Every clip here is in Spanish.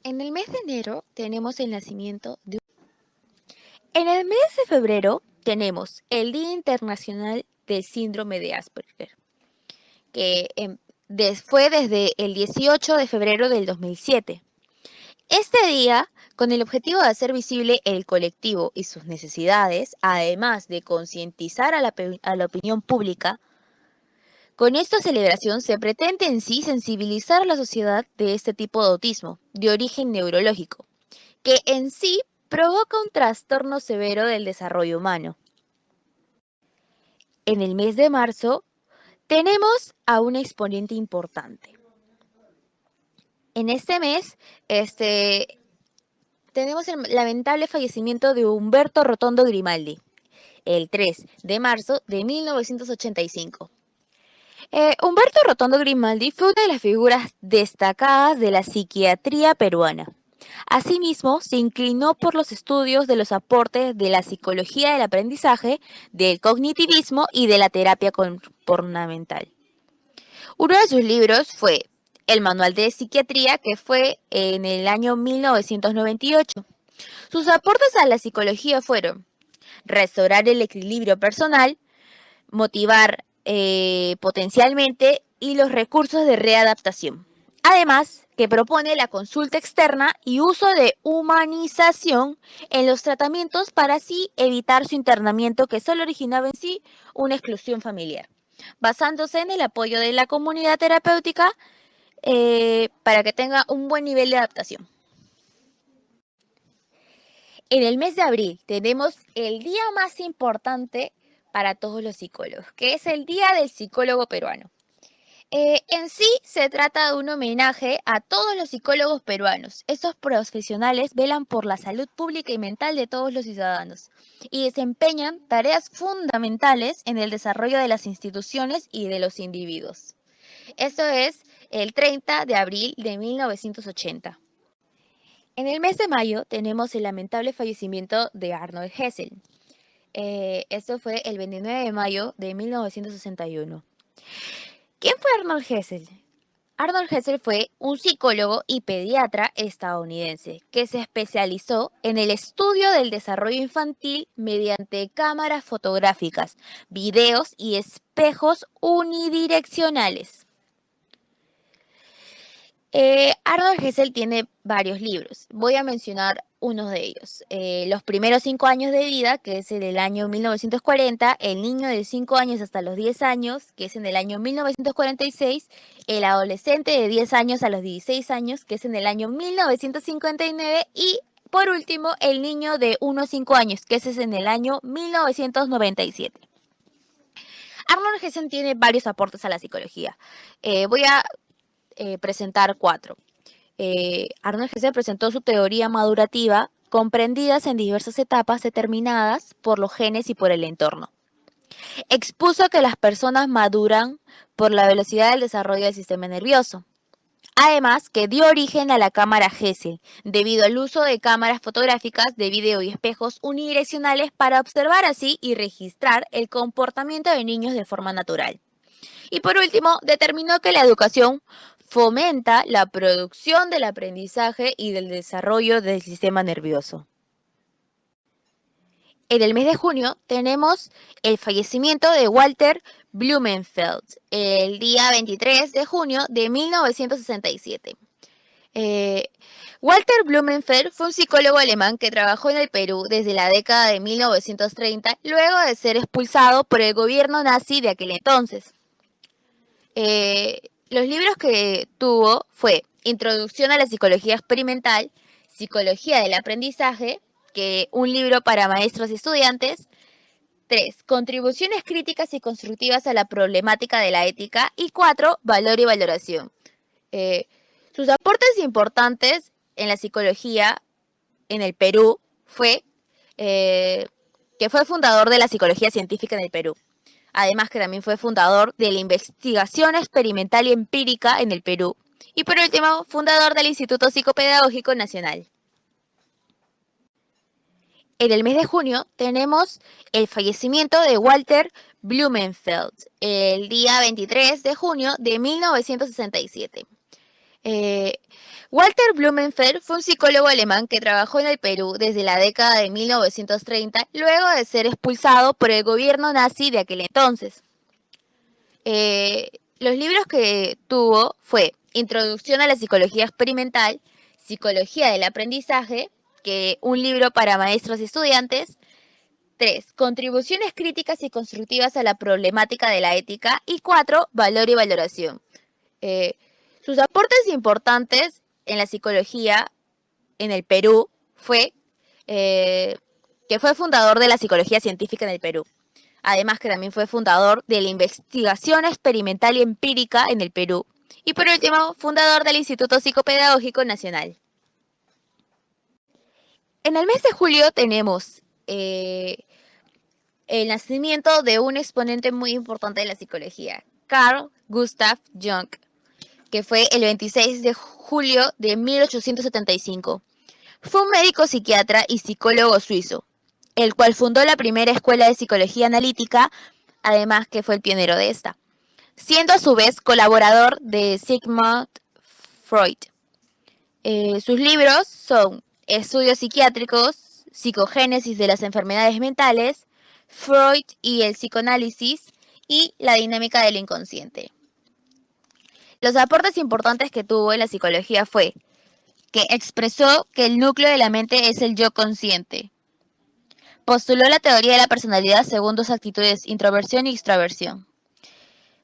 En el mes de enero tenemos el nacimiento de... En el mes de febrero tenemos el Día Internacional del Síndrome de Asperger, que fue desde el 18 de febrero del 2007. Este día, con el objetivo de hacer visible el colectivo y sus necesidades, además de concientizar a la opinión pública, con esta celebración se pretende en sí sensibilizar a la sociedad de este tipo de autismo, de origen neurológico, que en sí provoca un trastorno severo del desarrollo humano. En el mes de marzo tenemos a un exponente importante. En este mes tenemos el lamentable fallecimiento de Humberto Rotondo Grimaldi, el 3 de marzo de 1985. Humberto Rotondo Grimaldi fue una de las figuras destacadas de la psiquiatría peruana. Asimismo, se inclinó por los estudios de los aportes de la psicología del aprendizaje, del cognitivismo y de la terapia comportamental. Uno de sus libros fue El Manual de Psiquiatría, que fue en el año 1998. Sus aportes a la psicología fueron restaurar el equilibrio personal, motivar potencialmente y los recursos de readaptación. Además, que propone la consulta externa y uso de humanización en los tratamientos para así evitar su internamiento que solo originaba en sí una exclusión familiar, basándose en el apoyo de la comunidad terapéutica para que tenga un buen nivel de adaptación. En el mes de abril tenemos el día más importante para todos los psicólogos, que es el Día del Psicólogo Peruano. En sí se trata de un homenaje a todos los psicólogos peruanos. Estos profesionales velan por la salud pública y mental de todos los ciudadanos y desempeñan tareas fundamentales en el desarrollo de las instituciones y de los individuos. Esto es el 30 de abril de 1980. En el mes de mayo tenemos el lamentable fallecimiento de Arnold Hessel. Esto fue el 29 de mayo de 1961. ¿Quién fue Arnold Hessel? Arnold Hessel fue un psicólogo y pediatra estadounidense que se especializó en el estudio del desarrollo infantil mediante cámaras fotográficas, videos y espejos unidireccionales. Arnold Hessel tiene varios libros. Voy a mencionar unos de ellos. Los primeros 5 años de vida, que es en el año 1940, El niño de 5 años hasta los 10 años, que es en el año 1946, El adolescente de 10 años a los 16 años, que es en el año 1959, y por último, El niño de 1 a 5 años, que ese es en el año 1997. Arnold Hessel tiene varios aportes a la psicología. Voy a presentar 4. Arnold Hessel presentó su teoría madurativa, comprendidas en diversas etapas determinadas por los genes y por el entorno. Expuso que las personas maduran por la velocidad del desarrollo del sistema nervioso. Además, que dio origen a la cámara Hessel, debido al uso de cámaras fotográficas de video y espejos unidireccionales para observar así y registrar el comportamiento de niños de forma natural. Y por último, determinó que la educación fomenta la producción del aprendizaje y del desarrollo del sistema nervioso. En el mes de junio tenemos el fallecimiento de Walter Blumenfeld, el día 23 de junio de 1967. Walter Blumenfeld fue un psicólogo alemán que trabajó en el Perú desde la década de 1930, luego de ser expulsado por el gobierno nazi de aquel entonces. Los libros que tuvo fue Introducción a la Psicología Experimental, Psicología del Aprendizaje, que un libro para maestros y estudiantes. 3. Contribuciones críticas y constructivas a la problemática de la ética. Y 4. Valor y valoración. Sus aportes importantes en la psicología en el Perú fue que fue fundador de la psicología científica en el Perú. Además que también fue fundador de la investigación experimental y empírica en el Perú. Y por último, fundador del Instituto Psicopedagógico Nacional. En el mes de junio tenemos el fallecimiento de Walter Blumenfeld, el día 23 de junio de 1967. Eh, Walter Blumenfeld fue un psicólogo alemán que trabajó en el Perú desde la década de 1930, luego de ser expulsado por el gobierno nazi de aquel entonces. Los libros que tuvo fue Introducción a la Psicología Experimental, Psicología del Aprendizaje, que un libro para maestros y estudiantes. 3. Contribuciones críticas y constructivas a la problemática de la ética. Y 4. Valor y valoración. Sus aportes importantes en la psicología en el Perú fue que fue fundador de la psicología científica en el Perú. Además que también fue fundador de la investigación experimental y empírica en el Perú. Y por último, fundador del Instituto Psicopedagógico Nacional. En el mes de julio tenemos el nacimiento de un exponente muy importante de la psicología, Carl Gustav Jung, que fue el 26 de julio de 1875. Fue un médico psiquiatra y psicólogo suizo, el cual fundó la primera escuela de psicología analítica, además que fue el pionero de esta, siendo a su vez colaborador de Sigmund Freud. Sus libros son Estudios psiquiátricos, Psicogénesis de las enfermedades mentales, Freud y el psicoanálisis y la dinámica del inconsciente. Los aportes importantes que tuvo en la psicología fue que expresó que el núcleo de la mente es el yo consciente. Postuló la teoría de la personalidad según dos actitudes, introversión y extraversión.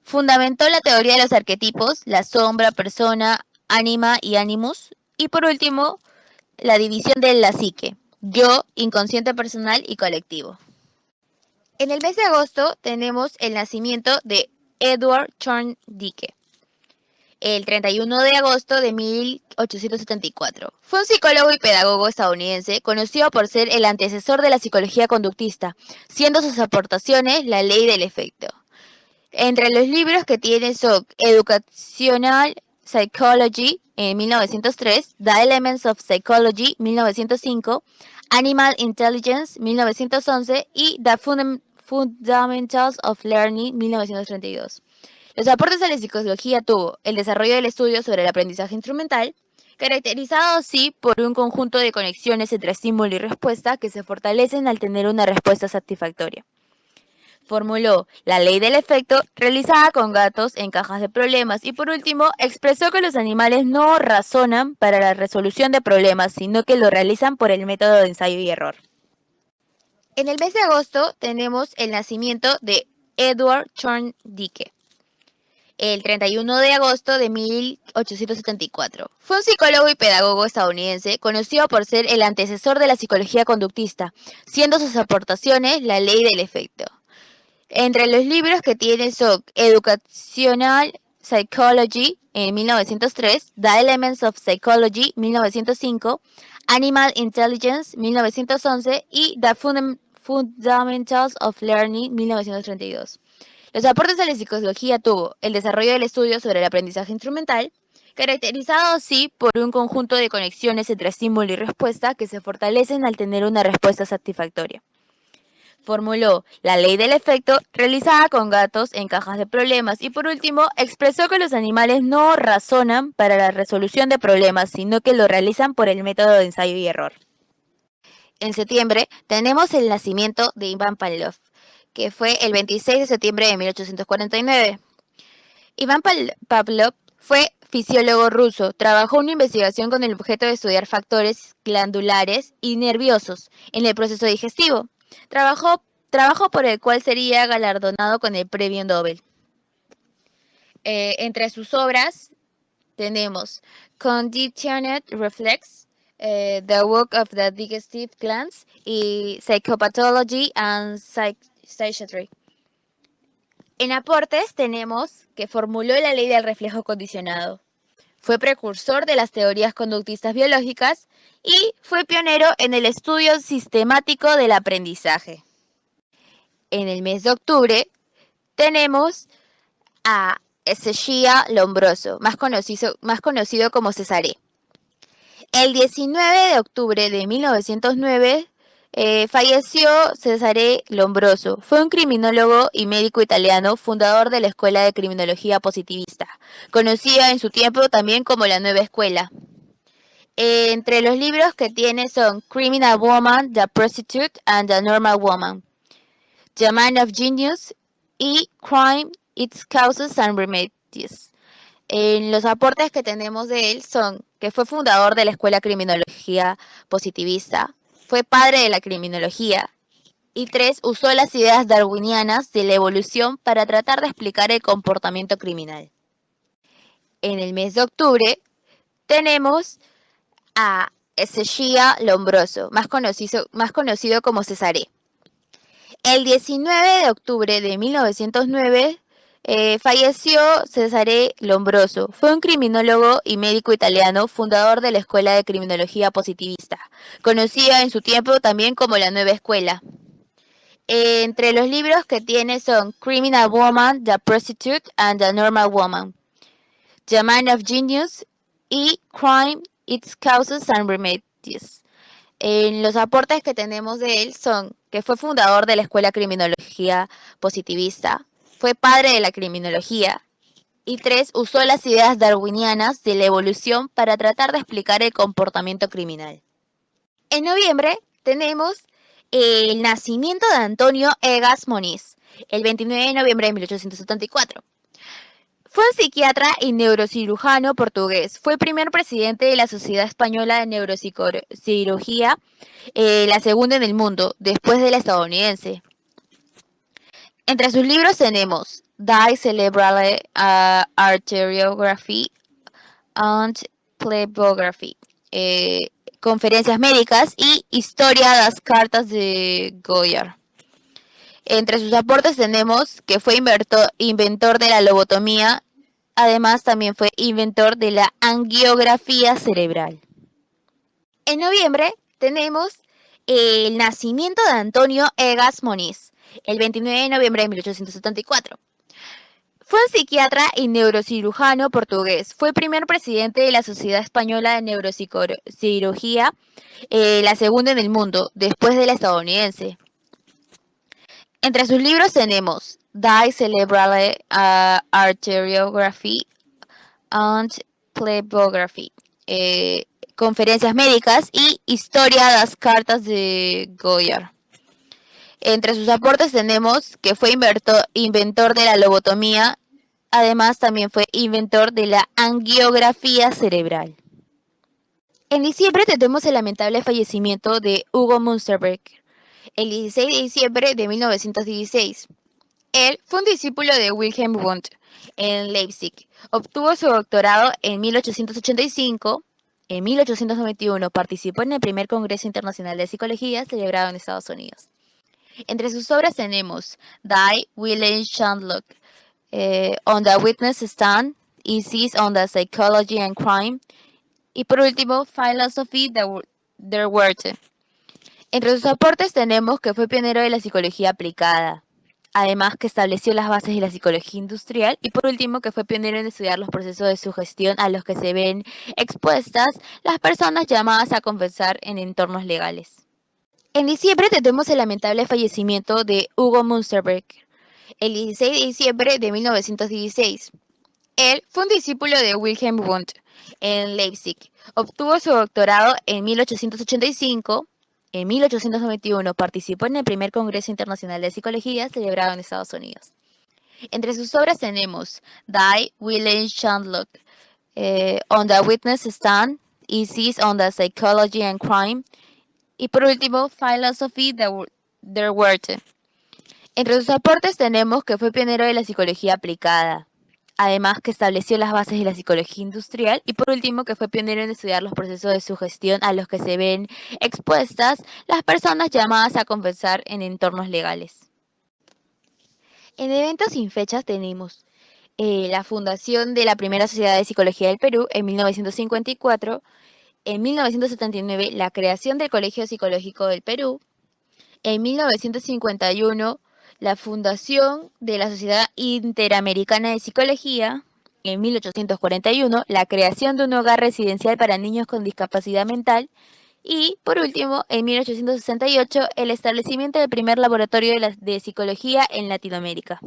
Fundamentó la teoría de los arquetipos, la sombra, persona, ánima y animus. Y por último, la división de la psique, yo, inconsciente personal y colectivo. En el mes de agosto tenemos el nacimiento de Edward Thorndike, el 31 de agosto de 1874. Fue un psicólogo y pedagogo estadounidense, conocido por ser el antecesor de la psicología conductista, siendo sus aportaciones la ley del efecto. Entre los libros que tiene son Educational Psychology en 1903, The Elements of Psychology 1905, Animal Intelligence 1911 y The Fundamentals of Learning 1932. Los aportes a la psicología tuvo el desarrollo del estudio sobre el aprendizaje instrumental, caracterizado así por un conjunto de conexiones entre estímulo y respuesta que se fortalecen al tener una respuesta satisfactoria. Formuló la ley del efecto realizada con gatos en cajas de problemas y por último expresó que los animales no razonan para la resolución de problemas, sino que lo realizan por el método de ensayo y error. En el mes de agosto tenemos el nacimiento de Edward Thorndike, el 31 de agosto de 1874. Fue un psicólogo y pedagogo estadounidense, conocido por ser el antecesor de la psicología conductista, siendo sus aportaciones la ley del efecto. Entre los libros que tiene son Educational Psychology en 1903, The Elements of Psychology 1905, Animal Intelligence 1911 y The Fundamentals of Learning 1932. Los aportes a la psicología tuvo el desarrollo del estudio sobre el aprendizaje instrumental, caracterizado así por un conjunto de conexiones entre estímulo y respuesta que se fortalecen al tener una respuesta satisfactoria. Formuló la ley del efecto realizada con gatos en cajas de problemas y por último expresó que los animales no razonan para la resolución de problemas, sino que lo realizan por el método de ensayo y error. En septiembre tenemos el nacimiento de Ivan Pavlov, que fue el 26 de septiembre de 1849. Ivan Pavlov fue fisiólogo ruso. Trabajó en una investigación con el objeto de estudiar factores glandulares y nerviosos en el proceso digestivo. Trabajo por el cual sería galardonado con el Premio Nobel. Entre sus obras tenemos Conditioned Reflex, The Work of the Digestive Glands y Psychopathology and Psychiatry. En aportes tenemos que formuló la ley del reflejo condicionado. Fue precursor de las teorías conductistas biológicas y fue pionero en el estudio sistemático del aprendizaje. En el mes de octubre tenemos a Ezechia Lombroso, más conocido como Cesare. El 19 de octubre de 1909 Falleció Cesare Lombroso. Fue un criminólogo y médico italiano, fundador de la Escuela de Criminología Positivista, conocida en su tiempo también como la Nueva Escuela. Entre los libros que tiene son Criminal Woman, The Prostitute and the Normal Woman, The Man of Genius y Crime, Its Causes and Remedies. Los aportes que tenemos de él son que fue fundador de la Escuela de Criminología Positivista, fue padre de la criminología y 3. Usó las ideas darwinianas de la evolución para tratar de explicar el comportamiento criminal. En el mes de octubre tenemos a Ezechia Lombroso, más conocido como Cesare. El 19 de octubre de 1909 falleció Cesare Lombroso. Fue un criminólogo y médico italiano, fundador de la Escuela de Criminología Positivista, conocida en su tiempo también como la Nueva Escuela. Entre los libros que tiene son Criminal Woman, The Prostitute and the Normal Woman, The Man of Genius y Crime, Its Causes and Remedies. Los aportes que tenemos de él son que fue fundador de la Escuela de Criminología Positivista, fue padre de la criminología y 3. Usó las ideas darwinianas de la evolución para tratar de explicar el comportamiento criminal. En noviembre tenemos el nacimiento de Antonio Egas Moniz, el 29 de noviembre de 1874. Fue un psiquiatra y neurocirujano portugués. Fue el primer presidente de la Sociedad Española de Neurocirugía, la segunda en el mundo, después de la estadounidense. Entre sus libros tenemos Die Cerebral Arteriography and Phlebography, Conferencias médicas y Historia de las cartas de Goyer. Entre sus aportes tenemos que fue inventor de la lobotomía, además también fue inventor de la angiografía cerebral. En noviembre tenemos el nacimiento de Antonio Egas Moniz, el 29 de noviembre de 1874. Fue un psiquiatra y neurocirujano portugués. Fue el primer presidente de la Sociedad Española de Neurocirugía, la segunda en el mundo, después de la estadounidense. Entre sus libros tenemos Die Cerebral Arteriography and Phlebography, Conferencias médicas y Historia de las cartas de Goyer. Entre sus aportes tenemos que fue inventor de la lobotomía, además también fue inventor de la angiografía cerebral. En diciembre tenemos el lamentable fallecimiento de Hugo Münsterberg, el 16 de diciembre de 1916. Él fue un discípulo de Wilhelm Wundt en Leipzig. Obtuvo su doctorado en 1885. En 1891 participó en el primer Congreso Internacional de Psicología celebrado en Estados Unidos. Entre sus obras tenemos Die Wilhelm Shandlock, On the Witness Stand, Essays on the Psychology and Crime, y por último, Philosophy der Werte. Entre sus aportes tenemos que fue pionero de la psicología aplicada, además que estableció las bases de la psicología industrial y por último que fue pionero en estudiar los procesos de sugestión a los que se ven expuestas las personas llamadas a confesar en entornos legales. En diciembre tenemos el lamentable fallecimiento de Hugo Münsterberg, el 16 de diciembre de 1916. Él fue un discípulo de Wilhelm Wundt en Leipzig. Obtuvo su doctorado en 1885. En 1891 participó en el primer Congreso Internacional de Psicología celebrado en Estados Unidos. Entre sus obras tenemos Die Wilhelm Shandlock, On the Witness Stand, Essays on the Psychology and Crime, y por último, Philosophy der Werte. Entre sus aportes tenemos que fue pionero de la psicología aplicada, además que estableció las bases de la psicología industrial y por último que fue pionero en estudiar los procesos de sugestión a los que se ven expuestas las personas llamadas a confesar en entornos legales. En eventos sin fechas tenemos la fundación de la primera Sociedad de Psicología del Perú en 1954, en 1979 la creación del Colegio Psicológico del Perú, en 1951 la fundación de la Sociedad Interamericana de Psicología, en 1841 la creación de un hogar residencial para niños con discapacidad mental Y por último, en 1868, el establecimiento del primer laboratorio de psicología en Latinoamérica.